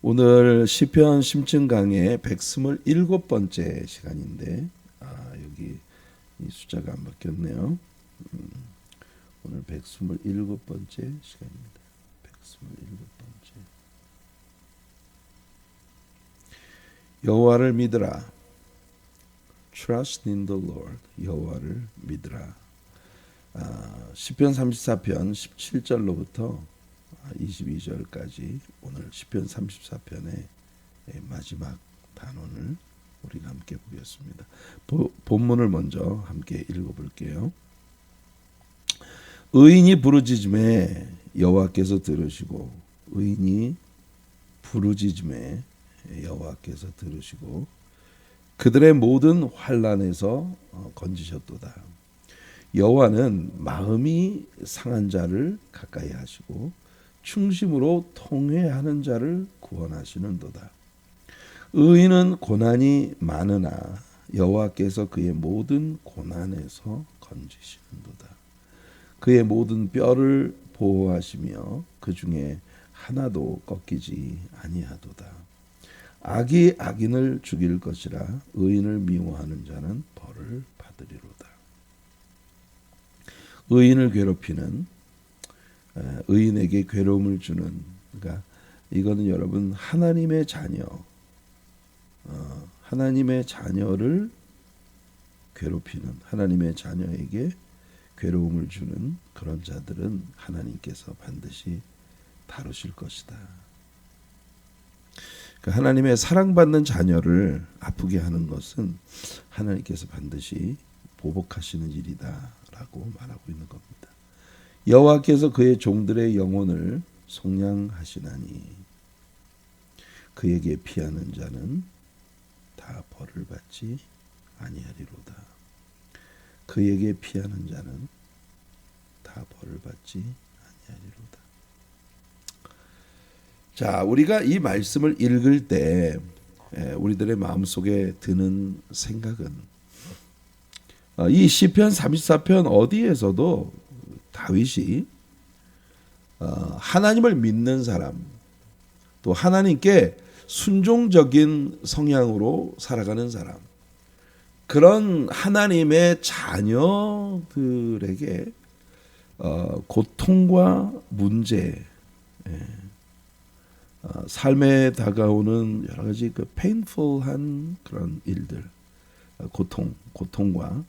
오늘 시편 심층 강의 127번째 시간인데 여기 이 숫자가 안 바뀌었네요. 오늘 127번째 시간입니다. 127번째. 여호와를 믿으라. Trust in the Lord. 여호와를 믿으라. 시편 34편 17절로부터 22절까지 오늘 시편 34편의 마지막 단원을 우리가 함께 보겠습니다. 본문을 먼저 함께 읽어볼게요. 의인이 부르짖음에 여호와께서 들으시고, 의인이 부르짖음에 여호와께서 들으시고 그들의 모든 환난에서 건지셨도다. 여호와는 마음이 상한 자를 가까이 하시고 충심으로 통회하는 자를 구원하시는도다. 의인은 고난이 많으나 여호와께서 그의 모든 고난에서 건지시는도다. 그의 모든 뼈를 보호하시며 그 중에 하나도 꺾이지 아니하도다. 악이 악인을 죽일 것이라 의인을 미워하는 자는 벌을 받으리로다. 의인을 괴롭히는, 의인에게 괴로움을 주는, 그러니까 이거는 여러분 하나님의 자녀, 하나님의 자녀를 괴롭히는, 하나님의 자녀에게 괴로움을 주는 그런 자들은 하나님께서 반드시 다루실 것이다. 그러니까 하나님의 사랑받는 자녀를 아프게 하는 것은 하나님께서 반드시 보복하시는 일이다라고 말하고 있는 겁니다. 여호와께서 그의 종들의 영혼을 속량하시나니 그에게 피하는 자는 다 벌을 받지 아니하리로다. 그에게 피하는 자는 다 벌을 받지 아니하리로다. 자, 우리가 이 말씀을 읽을 때 우리들의 마음속에 드는 생각은 이 시편 34편 어디에서도 다윗이 하나님을 믿는 사람, 또 하나님께 순종적인 성향으로 살아가는 사람, 그런 하나님의 자녀들에게 고통과 문제, 삶에 다가오는 여러 가지 그 painful한 그런 일들, 고통과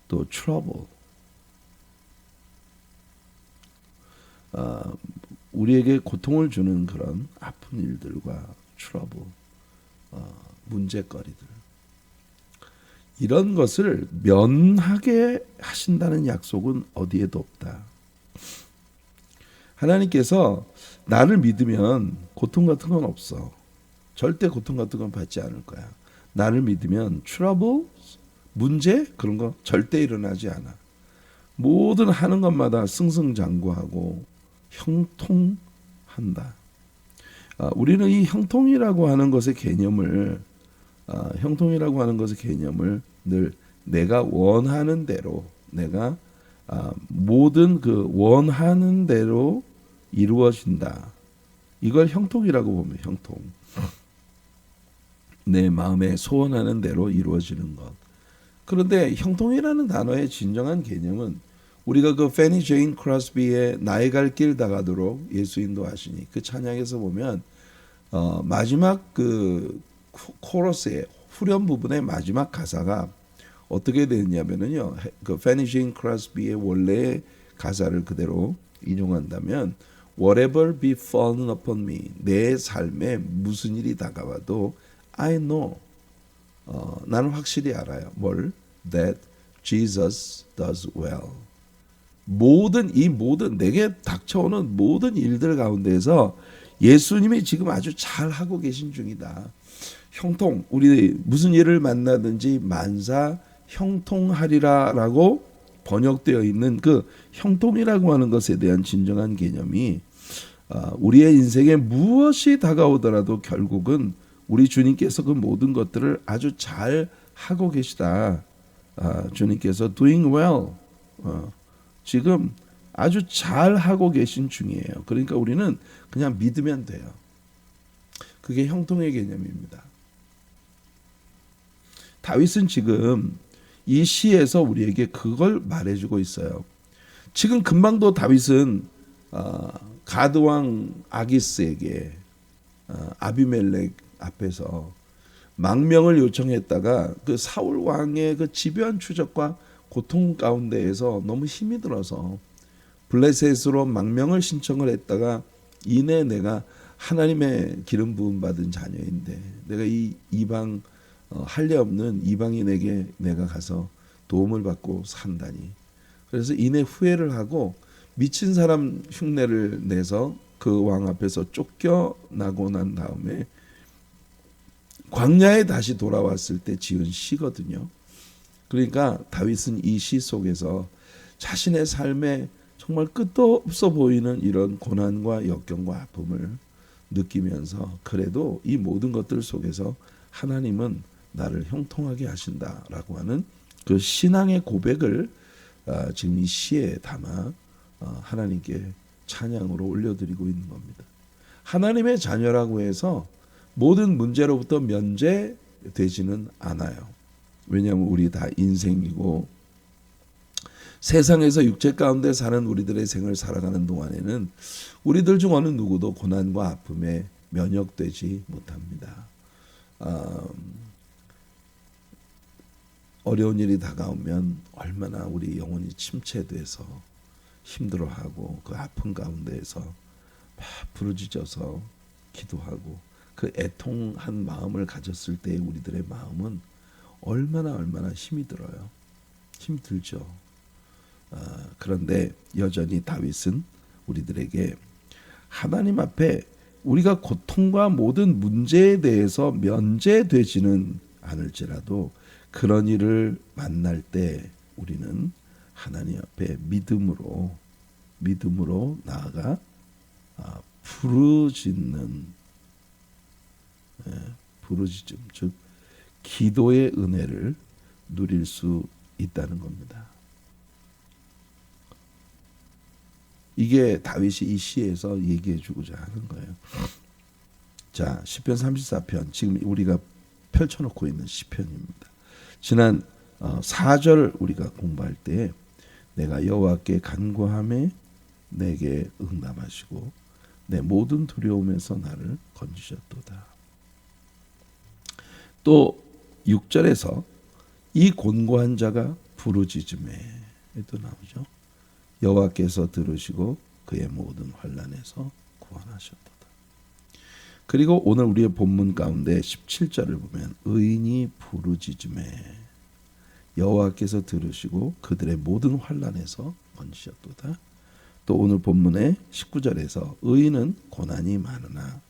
또 trouble, 우리에게 고통을 주는 그런 아픈 일들과 trouble, 문제거리들, 이런 것을 면하게 하신다는 약속은 어디에도 없다. 하나님께서 나를 믿으면 고통 같은 건 없어. 절대 고통 같은 건 받지 않을 거야. 나를 믿으면 trouble, 문제 그런 거 절대 일어나지 않아. 모든 하는 것마다 승승장구하고 형통한다. 우리는 이 형통이라고 하는 것의 개념을 늘 내가 원하는 대로, 내가 모든 그 원하는 대로 이루어진다. 이걸 형통이라고 보면 형통. 내 마음에 소원하는 대로 이루어지는 것. 그런데 형통이라는 단어의 진정한 개념은 우리가 그 페니 제인 크로스비의 나의 갈 길 다가도록 예수 인도하시니 그 찬양에서 보면 마지막 그 코러스의 후렴 부분의 마지막 가사가 어떻게 되느냐면요, 그 페니 제인 크로스비의 원래의 가사를 그대로 인용한다면 Whatever befallen upon me, 내 삶에 무슨 일이 다가와도 I know, 나는 확실히 알아요. 뭘? That Jesus does well. 모든 내게 닥쳐오는 모든 일들 가운데서 예수님이 지금 아주 잘 하고 계신 중이다. 형통, 우리 무슨 일을 만나든지 만사 형통하리라라고 번역되어 있는 그 형통이라고 하는 것에 대한 진정한 개념이 우리의 인생에 무엇이 다가오더라도 결국은 우리 주님께서 그 모든 것들을 아주 잘 하고 계시다. 주님께서 doing well, 지금 아주 잘 하고 계신 중이에요. 그러니까 우리는 그냥 믿으면 돼요. 그게 형통의 개념입니다. 다윗은 지금 이 시에서 우리에게 그걸 말해주고 있어요. 지금 금방도 다윗은 가드왕 아기스에게 아비멜렉 앞에서 망명을 요청했다가 그 사울 왕의 그 집요한 추적과 고통 가운데에서 너무 힘이 들어서 블레셋으로 망명을 신청을 했다가 이내 내가 하나님의 기름 부음 받은 자녀인데 내가 이 이방 할례 없는 이방인에게 내가 가서 도움을 받고 산다니. 그래서 이내 후회를 하고 미친 사람 흉내를 내서 그 왕 앞에서 쫓겨나고 난 다음에 광야에 다시 돌아왔을 때 지은 시거든요. 그러니까 다윗은 이 시 속에서 자신의 삶에 정말 끝도 없어 보이는 이런 고난과 역경과 아픔을 느끼면서 그래도 이 모든 것들 속에서 하나님은 나를 형통하게 하신다라고 하는 그 신앙의 고백을 지금 이 시에 담아 하나님께 찬양으로 올려드리고 있는 겁니다. 하나님의 자녀라고 해서 모든 문제로부터 면제되지는 않아요. 왜냐하면 우리 다 인생이고 세상에서 육체 가운데 사는 우리들의 생을 살아가는 동안에는 우리들 중 어느 누구도 고난과 아픔에 면역되지 못합니다. 어려운 일이 다가오면 얼마나 우리 영혼이 침체돼서 힘들어하고 그 아픈 가운데에서 막 부르짖어서 기도하고 그 애통한 마음을 가졌을 때 우리들의 마음은 얼마나 힘이 들어요. 힘이 들죠. 그런데 여전히 다윗은 우리들에게 하나님 앞에 우리가 고통과 모든 문제에 대해서 면제되지는 않을지라도 그런 일을 만날 때 우리는 하나님 앞에 믿음으로 나아가 부르짖는 부르짖음 즉 기도의 은혜를 누릴 수 있다는 겁니다. 이게 다윗이 이 시에서 얘기해 주고자 하는 거예요. 자, 시편 34편 지금 우리가 펼쳐놓고 있는 시편입니다. 지난 4절 우리가 공부할 때 내가 여호와께 간구하매 내게 응답하시고 내 모든 두려움에서 나를 건지셨도다. 또 6절에서 이 곤고한 자가 부르짖음에도 나오죠. 여호와께서 들으시고 그의 모든 환난에서 구원하셨도다. 그리고 오늘 우리의 본문 가운데 17절을 보면 의인이 부르짖음에 여호와께서 들으시고 그들의 모든 환난에서 건지셨도다. 또 오늘 본문의 19절에서 의인은 고난이 많으나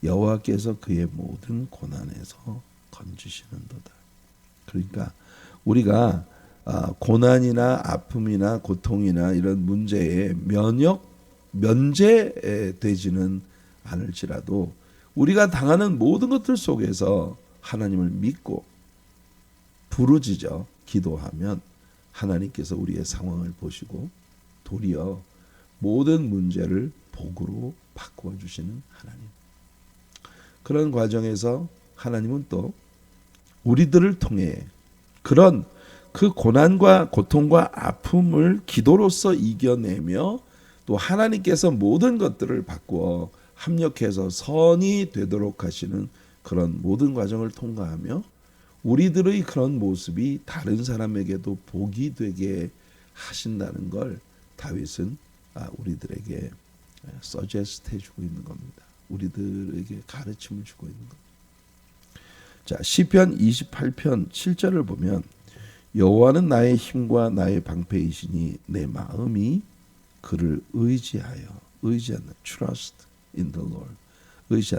여호와께서 그의 모든 고난에서 건지시는도다. 그러니까 우리가 고난이나 아픔이나 고통이나 이런 문제에 면제되지는 않을지라도 우리가 당하는 모든 것들 속에서 하나님을 믿고 부르짖어 기도하면 하나님께서 우리의 상황을 보시고 도리어 모든 문제를 복으로 바꾸어 주시는 하나님. 그런 과정에서 하나님은 또 우리들을 통해 그런 그 고난과 고통과 아픔을 기도로서 이겨내며 또 하나님께서 모든 것들을 바꾸어 합력해서 선이 되도록 하시는 그런 모든 과정을 통과하며 우리들의 그런 모습이 다른 사람에게도 복이 되게 하신다는 걸 다윗은 우리들에게 서제스트 해주고 있는 겁니다. 우리들에게 가르침을 주고 있는 겁니다. 자, 시편 28편 7절을 보면 여호와는 나의 힘과 나의 방패이시니 내 마음이 그를 의지하는 trust in the Lord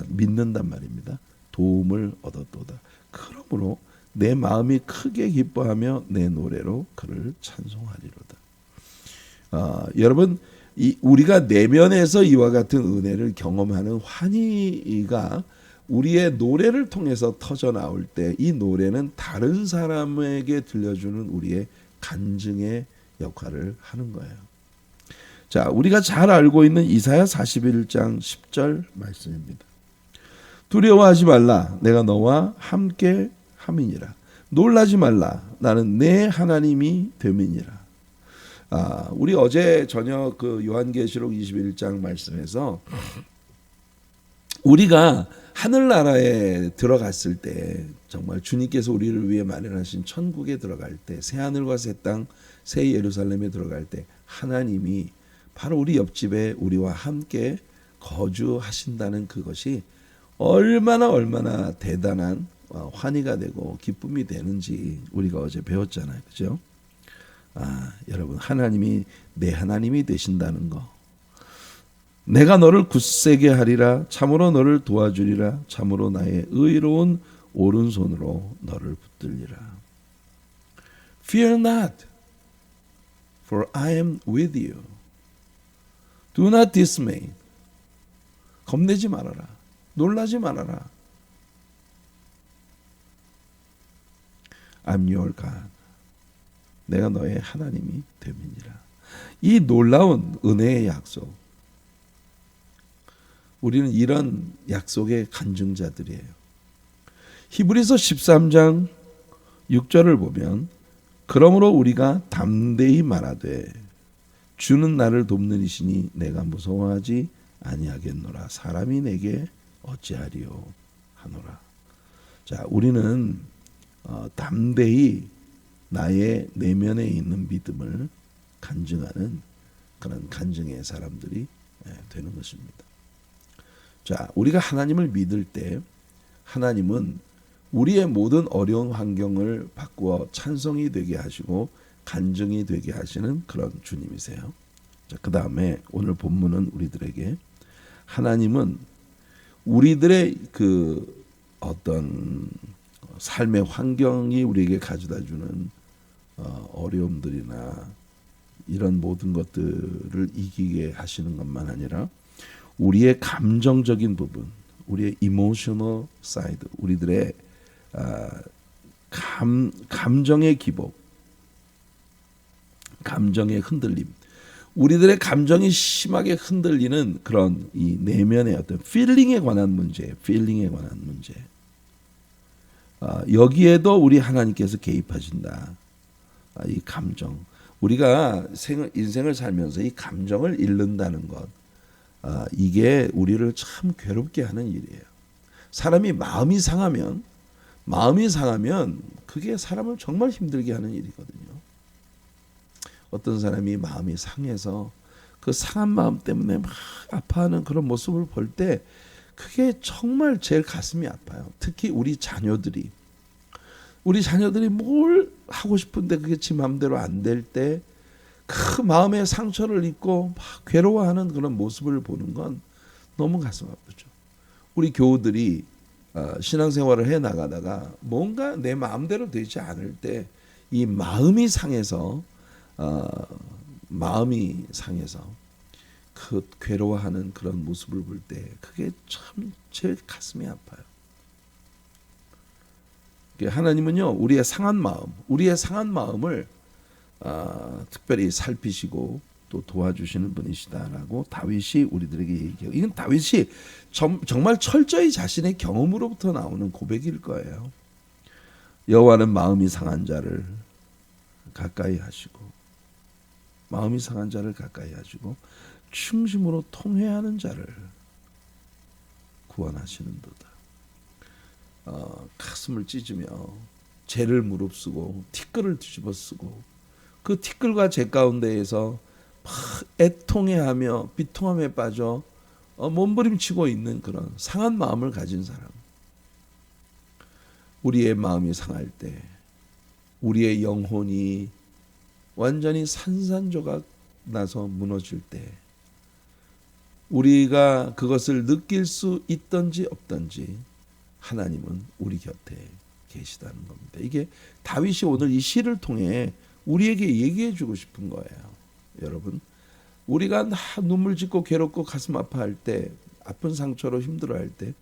믿는단 말입니다. 도움을 얻었도다. 그러므로 내 마음이 크게 기뻐하며 내 노래로 그를 찬송하리로다. 여러분 우리가 내면에서 이와 같은 은혜를 경험하는 환희가 우리의 노래를 통해서 터져 나올 때 이 노래는 다른 사람에게 들려주는 우리의 간증의 역할을 하는 거예요. 자, 우리가 잘 알고 있는 이사야 41장 10절 말씀입니다. 두려워하지 말라. 내가 너와 함께 함이니라. 놀라지 말라. 나는 내 하나님이 됨이니라. 우리 어제 저녁 그 요한계시록 21장 말씀에서 우리가 하늘나라에 들어갔을 때 정말 주님께서 우리를 위해 마련하신 천국에 들어갈 때 새 하늘과 새 땅, 새 예루살렘에 들어갈 때 하나님이 바로 우리 옆집에 우리와 함께 거주하신다는 그것이 얼마나 대단한 환희가 되고 기쁨이 되는지 우리가 어제 배웠잖아요. 그죠? 여러분, 하나님이 내 하나님이 되신다는 거. 내가 너를 굳세게 하리라. 참으로 너를 도와주리라. 참으로 나의 의로운 오른손으로 너를 붙들리라. Fear not, for I am with you. Do not dismay. 겁내지 말아라. 놀라지 말아라. I'm your God. 내가 너의 하나님이 됨이니라. 이 놀라운 은혜의 약속. 우리는 이런 약속의 간증자들이에요. 히브리서 13장 6절을 보면 그러므로 우리가 담대히 말하되 주는 나를 돕는 이시니 내가 무서워하지 아니하겠노라. 사람이 내게 어찌하리요 하노라. 자, 우리는 담대히 나의 내면에 있는 믿음을 간증하는 그런 간증의 사람들이 되는 것입니다. 자, 우리가 하나님을 믿을 때 하나님은 우리의 모든 어려운 환경을 바꾸어 찬송이 되게 하시고 간증이 되게 하시는 그런 주님이세요. 자, 그 다음에 오늘 본문은 우리들에게 하나님은 우리들의 그 어떤 삶의 환경이 우리에게 가져다주는 어려움들이나 이런 모든 것들을 이기게 하시는 것만 아니라 우리의 감정적인 부분, 우리의 emotional side, 우리들의 감정의 기복, 감정의 흔들림, 우리들의 감정이 심하게 흔들리는 그런 이 내면의 어떤 feeling에 관한 문제, 여기에도 우리 하나님께서 개입하신다. 이 감정, 우리가 인생을 살면서 이 감정을 잃는다는 것, 이게 우리를 참 괴롭게 하는 일이에요. 사람이 마음이 상하면 그게 사람을 정말 힘들게 하는 일이거든요. 어떤 사람이 마음이 상해서 그 상한 마음 때문에 막 아파하는 그런 모습을 볼 때 그게 정말 제일 가슴이 아파요. 특히 우리 자녀들이 뭘 하고 싶은데 그게 지 마음대로 안 될 때 그 마음의 상처를 입고 막 괴로워하는 그런 모습을 보는 건 너무 가슴 아프죠. 우리 교우들이 신앙생활을 해 나가다가 뭔가 내 마음대로 되지 않을 때 이 마음이 상해서 그 괴로워하는 그런 모습을 볼 때 그게 참 제 가슴이 아파요. 하나님은요, 우리의 상한 마음을 특별히 살피시고 또 도와주시는 분이시다라고 다윗이 우리들에게 얘기해요. 이건 다윗이 정말 철저히 자신의 경험으로부터 나오는 고백일 거예요. 여호와는 마음이 상한 자를 가까이 하시고 충심으로 통회하는 자를 구원하시는도다. 가슴을 찢으며 죄를 무릅쓰고 티끌을 뒤집어 쓰고 그 티끌과 죄 가운데에서 막 애통해하며 비통함에 빠져 몸부림치고 있는 그런 상한 마음을 가진 사람. 우리의 마음이 상할 때, 우리의 영혼이 완전히 산산조각 나서 무너질 때, 우리가 그것을 느낄 수 있든지 없든지 하나님은 우리 곁에 계시다는 겁니다. 이게 다윗이 오늘 이 시를 통해 우리에게 얘기해 주고 싶은 거예요. 여러분, 우리가 눈물 짓고 괴롭고 가슴 아파할 때, 아픈 상처로 힘들어할 때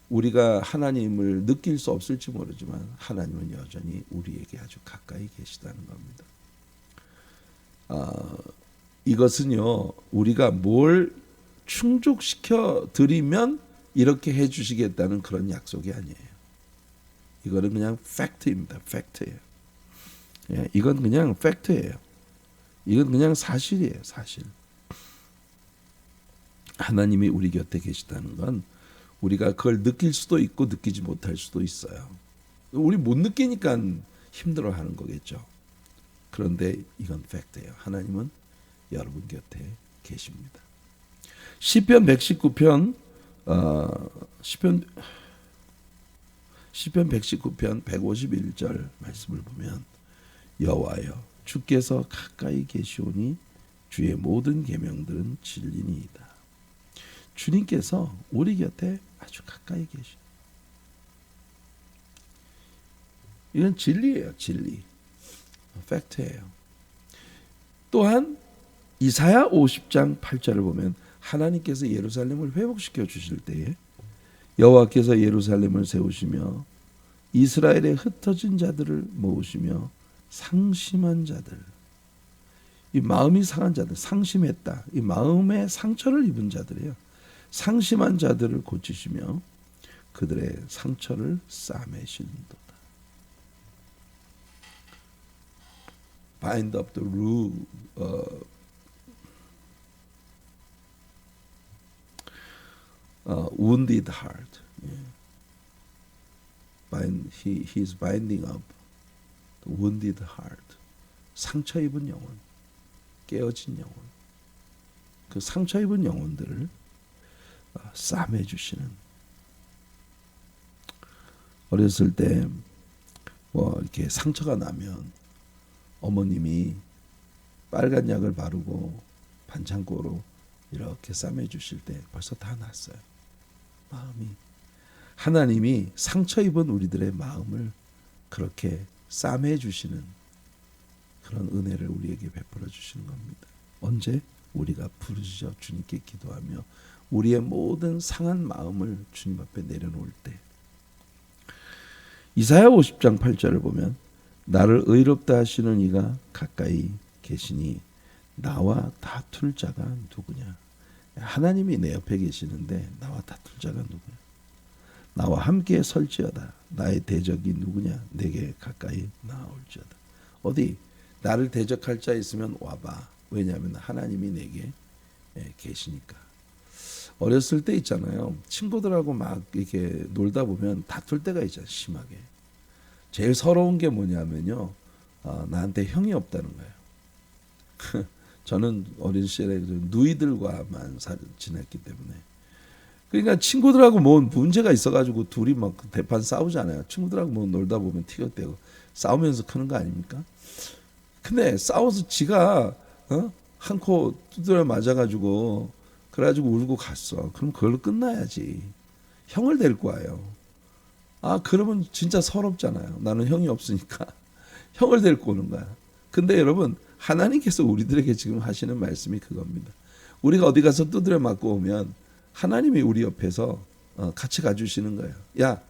우리가 하나님을 느낄 수 없을지 모르지만 하나님은 여전히 우리에게 아주 가까이 계시다는 겁니다. 이것은요, 우리가 뭘 충족시켜 드리면 이렇게 해주시겠다는 그런 약속이 아니에요. 이거는 그냥 팩트입니다. 팩트예요. 예, 이건 그냥 팩트예요. 이건 그냥 사실이에요. 사실. 하나님이 우리 곁에 계시다는 건 우리가 그걸 느낄 수도 있고 느끼지 못할 수도 있어요. 우리 못 느끼니까 힘들어하는 거겠죠. 그런데 이건 팩트예요. 하나님은 여러분 곁에 계십니다. 시편 119편 시편 119편 151절 말씀을 보면 여호와여 주께서 가까이 계시오니 주의 모든 계명들은 진리니이다. 주님께서 우리 곁에 아주 가까이 계셔. 이건 진리예요. 진리. 팩트예요. 또한 이사야 50장 8절을 보면 하나님께서 예루살렘을 회복시켜 주실 때에 여호와께서 예루살렘을 세우시며 이스라엘의 흩어진 자들을 모으시며 상심한 자들, 이 마음이 상한 자들, 상심했다. 이 마음에 상처를 입은 자들이에요. 상심한 자들을 고치시며 그들의 상처를 싸매시는도다. Bind up the wounded heart. He is binding up the wounded heart. 상처 입은 영혼, 깨어진 영혼, 그 상처 입은 영혼들을 싸매 주시는. 어렸을 때 뭐 이렇게 상처가 나면 어머님이 빨간 약을 바르고 반창고로 이렇게 싸매 주실 때 벌써 다 났어요. 마음이. 하나님이 상처 입은 우리들의 마음을 그렇게 싸매 주시는 그런 은혜를 우리에게 베풀어 주시는 겁니다. 언제? 우리가 부르짖어 주님께 기도하며 우리의 모든 상한 마음을 주님 앞에 내려놓을 때. 이사야 50장 8절을 보면 나를 의롭다 하시는 이가 가까이 계시니 나와 다툴 자가 누구냐. 하나님이 내 옆에 계시는데 나와 다툴 자가 누구냐. 나와 함께 설지어다. 나의 대적이 누구냐. 내게 가까이 나아올지어다. 어디 나를 대적할 자 있으면 와봐. 왜냐하면 하나님이 내게 계시니까. 어렸을 때 있잖아요. 친구들하고 막 이렇게 놀다 보면 다툴 때가 있잖아요. 심하게. 제일 서러운 게 뭐냐면요. 나한테 형이 없다는 거예요. 저는 어린 시절에 누이들과만 지냈기 때문에. 그러니까 친구들하고 뭐 문제가 있어가지고 둘이 막 대판 싸우잖아요. 친구들하고 뭐 놀다 보면 티격대고 싸우면서 크는 거 아닙니까? 근데 싸워서 지가 한 코 두드려 맞아가지고 그래가지고 울고 갔어. 그럼 그걸로 끝나야지. 형을 데리고 와요. 그러면 진짜 서럽잖아요. 나는 형이 없으니까 형을 데리고 오는 거야. 근데 여러분 하나님께서 우리들에게 지금 하시는 말씀이 그겁니다. 우리가 어디 가서 두드려 맞고 오면 하나님이 우리 옆에서 같이 가주시는 거예요. 야,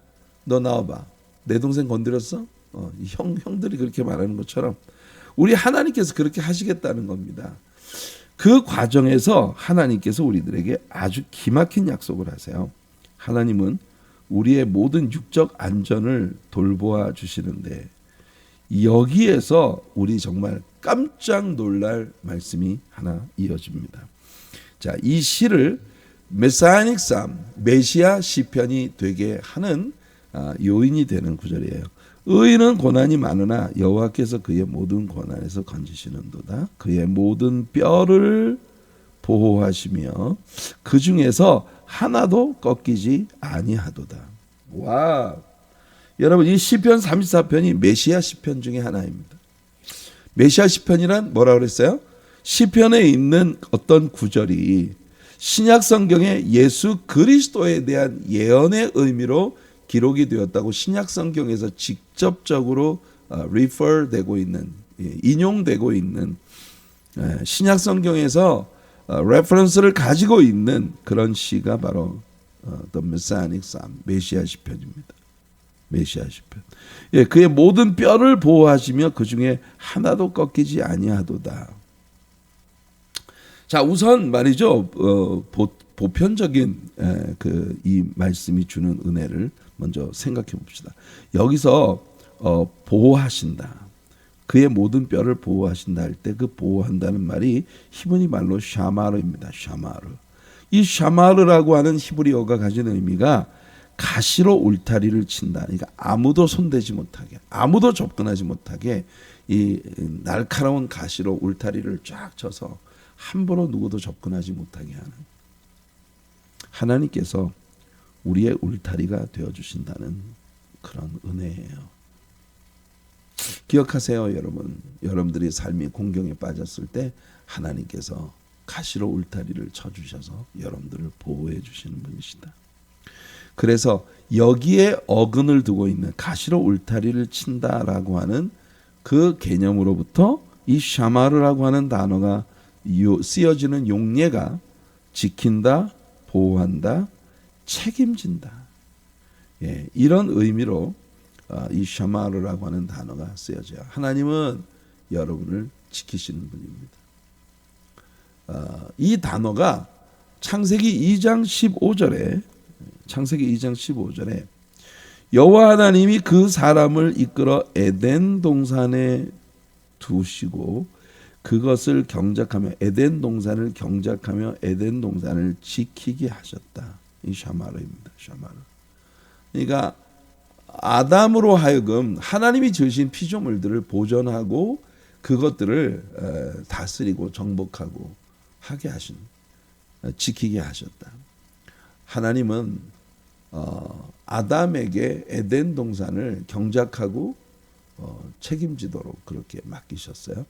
너 나와봐. 내 동생 건드렸어? 형들이 그렇게 말하는 것처럼 우리 하나님께서 그렇게 하시겠다는 겁니다. 그 과정에서 하나님께서 우리들에게 아주 기막힌 약속을 하세요. 하나님은 우리의 모든 육적 안전을 돌보아 주시는데 여기에서 우리 정말 깜짝 놀랄 말씀이 하나 이어집니다. 자, 이 시를 메사니c 삶, 메시아 시편이 되게 하는 요인이 되는 구절이에요. 의인은 고난이 많으나 여호와께서 그의 모든 고난에서 건지시는도다. 그의 모든 뼈를 보호하시며 그 중에서 하나도 꺾이지 아니하도다. 와, 여러분 이 시편 34편이 메시아 시편 중에 하나입니다. 메시아 시편이란 뭐라 그랬어요? 시편에 있는 어떤 구절이 신약 성경에 예수 그리스도에 대한 예언의 의미로 기록이 되었다고 신약 성경에서 직접적으로 refer 되고 있는, 인용되고 있는 신약 성경에서 레퍼런스를 가지고 있는 그런 시가 바로 The Messianic Psalm, 메시아 시편입니다. 메시아 시편. 예, 그의 모든 뼈를 보호하시며 그 중에 하나도 꺾이지 아니하도다. 자, 우선 말이죠. 보편적인 이 말씀이 주는 은혜를 먼저 생각해 봅시다. 여기서 보호하신다. 그의 모든 뼈를 보호하신다 할 때 그 보호한다는 말이 히브리 말로 샤마르입니다. 샤마르. 이 샤마르라고 하는 히브리어가 가진 의미가 가시로 울타리를 친다. 그러니까 아무도 손대지 못하게, 아무도 접근하지 못하게 이 날카로운 가시로 울타리를 쫙 쳐서 함부로 누구도 접근하지 못하게 하는, 하나님께서 우리의 울타리가 되어주신다는 그런 은혜예요. 기억하세요, 여러분. 여러분들이 삶이 공경에 빠졌을 때 하나님께서 가시로 울타리를 쳐주셔서 여러분들을 보호해 주시는 분이시다. 그래서 여기에 어근을 두고 있는 가시로 울타리를 친다라고 하는 그 개념으로부터 이 샤마르라고 하는 단어가 쓰여지는 용례가 지킨다, 보호한다, 책임진다. 예, 이런 의미로 이 샤마르라고 하는 단어가 쓰여져요. 하나님은 여러분을 지키시는 분입니다. 이 단어가 창세기 2장 15절에 여호와 하나님이 그 사람을 이끌어 에덴 동산에 두시고 그것을 경작하며 에덴 동산을 경작하며 에덴 동산을 지키게 하셨다. 이 샤마르입니다. 샤마르. 그러니까 아담으로 하여금 하나님이 지으신 피조물들을 보존하고 그것들을 다스리고 정복하고 하게 하신, 지키게 하셨다. 하나님은 아담에게 에덴 동산을 경작하고 책임지도록 그렇게 맡기셨어요.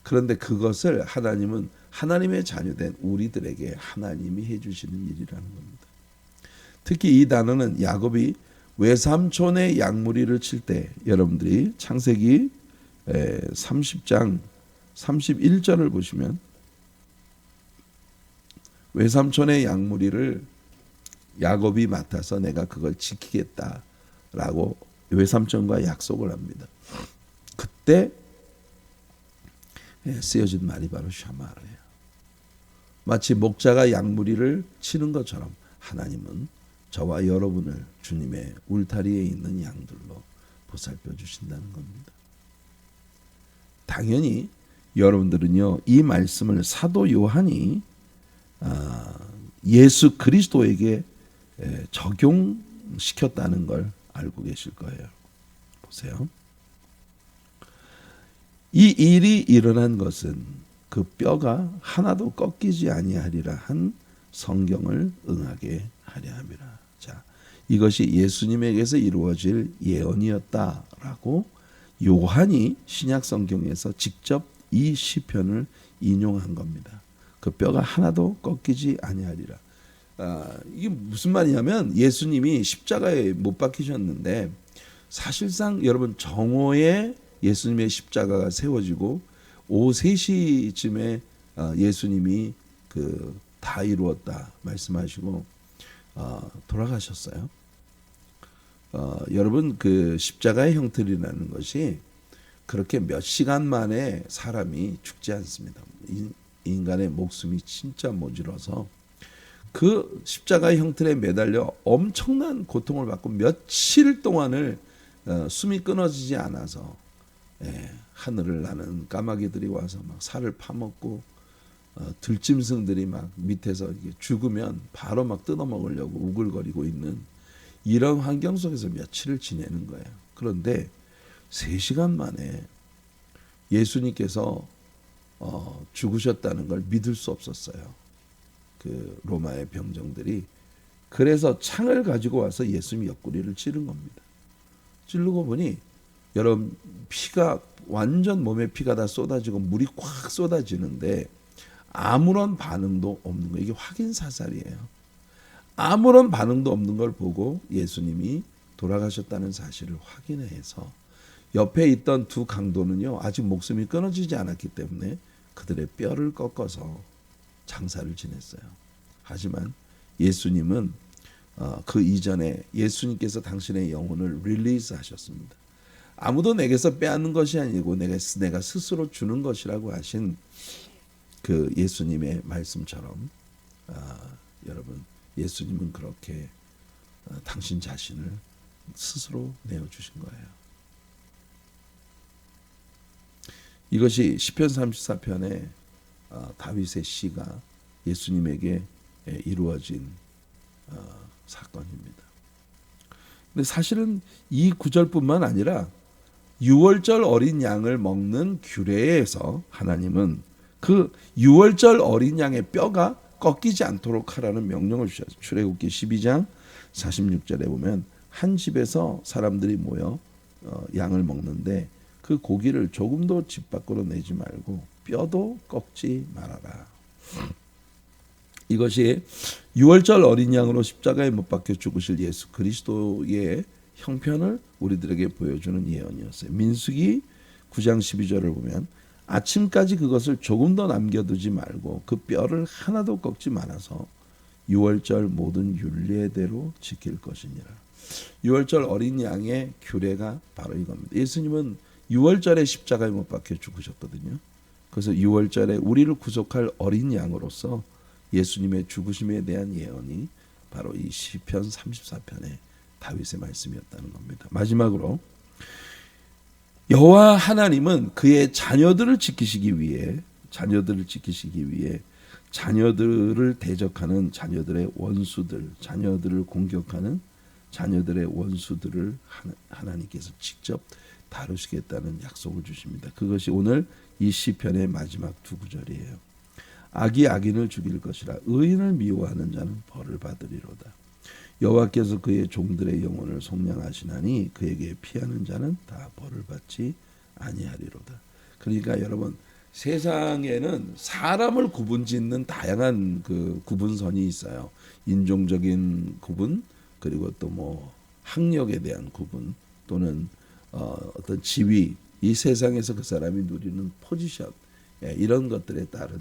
그런데 그것을 하나님은 하나님의 자녀된 우리들에게 하나님이 해주시는 일이라는 겁니다. 특히 이 단어는 야곱이 외삼촌의 양무리를 칠 때, 여러분들이 창세기 30장 31절을 보시면 외삼촌의 양무리를 야곱이 맡아서 내가 그걸 지키겠다라고 외삼촌과 약속을 합니다. 그때 쓰여진 말이 바로 샤마르예요. 마치 목자가 양무리를 치는 것처럼 하나님은 저와 여러분을 주님의 울타리에 있는 양들로 보살펴 주신다는 겁니다. 당연히 여러분들은요, 이 말씀을 사도 요한이 예수 그리스도에게 적용시켰다는 걸 알고 계실 거예요. 보세요. 이 일이 일어난 것은 그 뼈가 하나도 꺾이지 아니하리라 한 성경을 응하게 하려 함이라. 자, 이것이 예수님에게서 이루어질 예언이었다라고 요한이 신약 성경에서 직접 이 시편을 인용한 겁니다. 그 뼈가 하나도 꺾이지 아니하리라. 이게 무슨 말이냐면 예수님이 십자가에 못 박히셨는데 사실상 여러분 정오에 예수님의 십자가가 세워지고 오후 3시쯤에 예수님이 다 이루었다 말씀하시고 돌아가셨어요. 여러분 그 십자가의 형틀이라는 것이 그렇게 몇 시간 만에 사람이 죽지 않습니다. 인간의 목숨이 진짜 모질어서 그 십자가의 형틀에 매달려 엄청난 고통을 받고 며칠 동안을 숨이 끊어지지 않아서 하늘을 나는 까마귀들이 와서 막 살을 파먹고 들짐승들이 막 밑에서 죽으면 바로 막 뜯어먹으려고 우글거리고 있는 이런 환경 속에서 며칠을 지내는 거예요. 그런데 3시간 만에 예수님께서 죽으셨다는 걸 믿을 수 없었어요. 그 로마의 병정들이. 그래서 창을 가지고 와서 예수님 옆구리를 찌른 겁니다. 찌르고 보니 여러분 피가 완전 몸에 피가 다 쏟아지고 물이 콱 쏟아지는데 아무런 반응도 없는 거예요. 이게 확인 사살이에요. 아무런 반응도 없는 걸 보고 예수님이 돌아가셨다는 사실을 확인해서 옆에 있던 두 강도는요 아직 목숨이 끊어지지 않았기 때문에 그들의 뼈를 꺾어서 장사를 지냈어요. 하지만 예수님은 그 이전에 예수님께서 당신의 영혼을 릴리즈 하셨습니다. 아무도 내게서 빼앗는 것이 아니고 내가 스스로 주는 것이라고 하신 그 예수님의 말씀처럼 여러분, 예수님은 그렇게 당신 자신을 스스로 내어주신 거예요. 이것이 시편 34편의 다윗의 시가 예수님에게 이루어진 사건입니다. 근데 사실은 이 구절뿐만 아니라 유월절 어린 양을 먹는 규례에서 하나님은 그 유월절 어린 양의 뼈가 꺾이지 않도록 하라는 명령을 주셨어요. 출애굽기 12장 46절에 보면 한 집에서 사람들이 모여 양을 먹는데 그 고기를 조금도 집 밖으로 내지 말고 뼈도 꺾지 말아라. 이것이 유월절 어린 양으로 십자가에 못 박혀 죽으실 예수 그리스도의 형편을 우리들에게 보여주는 예언이었어요. 민수기 9장 12절을 보면 아침까지 그것을 조금 더 남겨두지 말고 그 뼈를 하나도 꺾지 말아서 유월절 모든 율례대로 지킬 것이니라. 유월절 어린 양의 규례가 바로 이겁니다. 예수님은 유월절에 십자가에 못 박혀 죽으셨거든요. 그래서 유월절에 우리를 구속할 어린 양으로서 예수님의 죽으심에 대한 예언이 바로 이 시편 34편의 다윗의 말씀이었다는 겁니다. 마지막으로 여호와 하나님은 그의 자녀들을 지키시기 위해 자녀들을 대적하는 자녀들의 원수들, 자녀들을 공격하는 자녀들의 원수들을 하나님께서 직접 다루시겠다는 약속을 주십니다. 그것이 오늘 이 시편의 마지막 두 구절이에요. 악이 악인을 죽일 것이라 의인을 미워하는 자는 벌을 받으리로다. 여호와께서 그의 종들의 영혼을 속량하시나니 그에게 피하는 자는 다 벌을 받지 아니하리로다. 그러니까 여러분, 세상에는 사람을 구분짓는 다양한 그 구분선이 있어요. 인종적인 구분, 그리고 또 뭐 학력에 대한 구분, 또는 어떤 지위, 이 세상에서 그 사람이 누리는 포지션, 이런 것들에 따른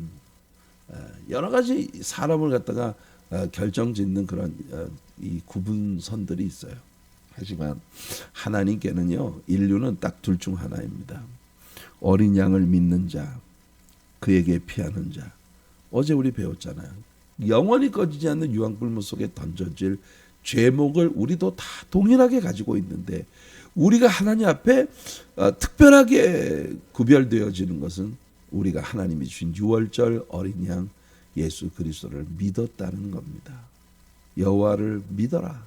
여러 가지 사람을 갖다가 결정짓는 그런 이 구분선들이 있어요. 하지만 하나님께는요, 인류는 딱 둘 중 하나입니다. 어린 양을 믿는 자, 그에게 피하는 자. 어제 우리 배웠잖아요. 영원히 꺼지지 않는 유황불문 속에 던져질 죄목을 우리도 다 동일하게 가지고 있는데, 우리가 하나님 앞에 특별하게 구별되어지는 것은 우리가 하나님이 주신 유월절 어린 양 예수 그리스도를 믿었다는 겁니다. 여호와를 믿어라.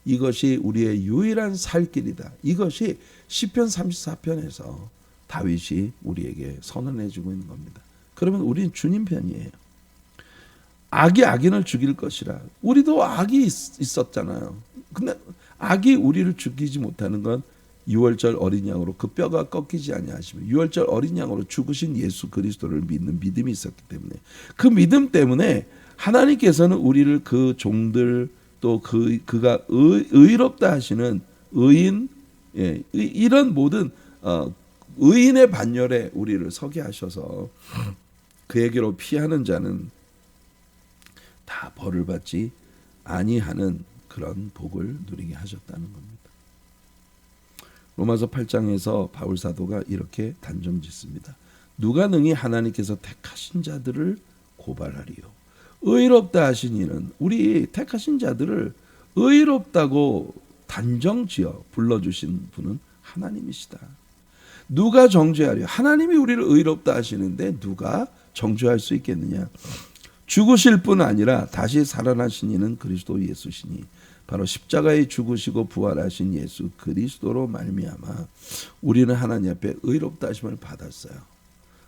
이것이 우리의 유일한 살 길이다. 이것이 시편 34편에서 다윗이 우리에게 선언해 주고 있는 겁니다. 그러면 우리는 주님 편이에요. 악이 악인을 죽일 것이라. 우리도 악이 있었잖아요. 근데 악이 우리를 죽이지 못하는 건 유월절 어린 양으로 그 뼈가 꺾이지 아니하시며 유월절 어린 양으로 죽으신 예수 그리스도를 믿는 믿음이 있었기 때문에, 그 믿음 때문에 하나님께서는 우리를 그 종들, 또 그가 의롭다 하시는 의인, 이런 모든 의인의 반열에 우리를 서게 하셔서 그에게로 피하는 자는 다 벌을 받지 아니하는 그런 복을 누리게 하셨다는 겁니다. 로마서 8장에서 바울 사도가 이렇게 단정짓습니다. 누가 능히 하나님께서 택하신 자들을 고발하리요. 의롭다 하신 이는, 우리 택하신 자들을 의롭다고 단정지어 불러주신 분은 하나님이시다. 누가 정죄하려? 하나님이 우리를 의롭다 하시는데 누가 정죄할 수 있겠느냐? 죽으실 뿐 아니라 다시 살아나신 이는 그리스도 예수시니 바로 십자가에 죽으시고 부활하신 예수 그리스도로 말미암아 우리는 하나님 앞에 의롭다 하심을 받았어요.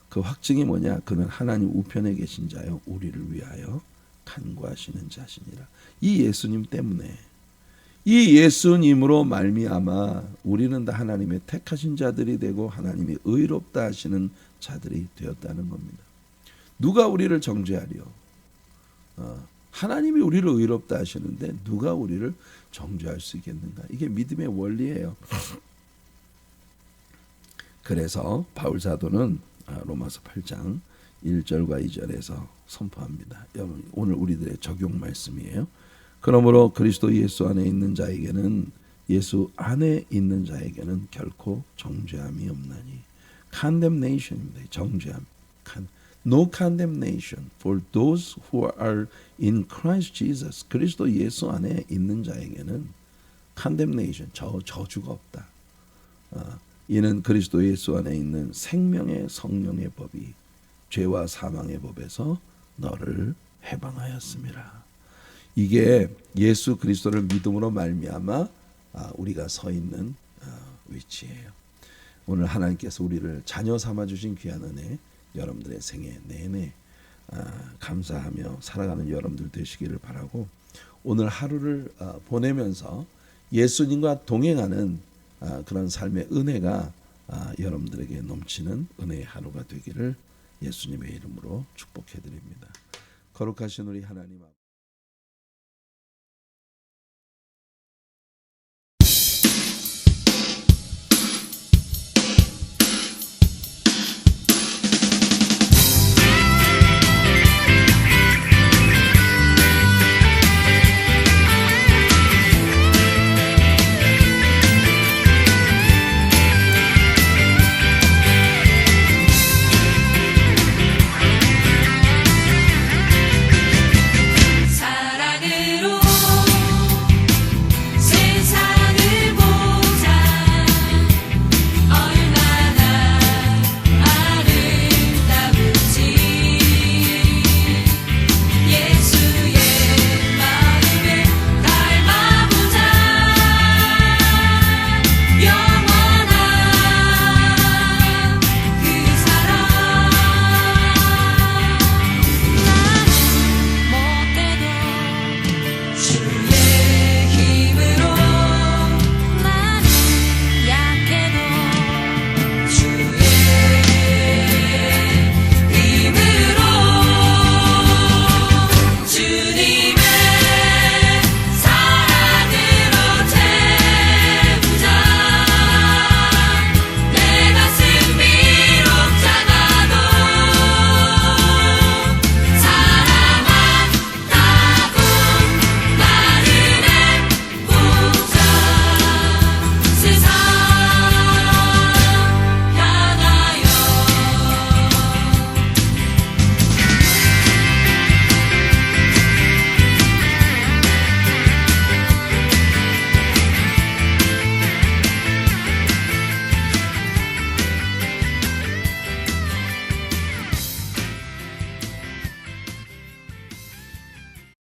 그 확증이 뭐냐? 그는 하나님 우편에 계신 자요 우리를 위하여 간구하시는 자시니라. 이 예수님 때문에, 이 예수님으로 말미암아 우리는 다 하나님의 택하신 자들이 되고 하나님이 의롭다 하시는 자들이 되었다는 겁니다. 누가 우리를 정죄하리요? 하나님이 우리를 의롭다 하시는데 누가 우리를 정죄할 수 있겠는가? 이게 믿음의 원리예요. 그래서 바울 사도는 로마서 8장 1절과 2절에서 선포합니다. 여러분, 오늘 우리들의 적용 말씀이에요. 그러므로 그리스도 예수 안에 있는 자에게는, 예수 안에 있는 자에게는 결코 정죄함이 없나니. condemnation입니다. 정죄함. No condemnation for those who are in Christ Jesus. 그리스도 예수 안에 있는 자에게는 condemnation, 저주가 없다. 이는 그리스도 예수 안에 있는 생명의 성령의 법이 죄와 사망의 법에서 너를 해방하였습니다. 이게 예수 그리스도를 믿음으로 말미암아 우리가 서 있는 위치예요. 오늘 하나님께서 우리를 자녀 삼아 주신 귀한 은혜 여러분들의 생애 내내 감사하며 살아가는 여러분들 되시기를 바라고, 오늘 하루를 보내면서 예수님과 동행하는 그런 삶의 은혜가 여러분들에게 넘치는 은혜의 하루가 되기를 예수님의 이름으로 축복해 드립니다. 거룩하신 우리 하나님 아버지,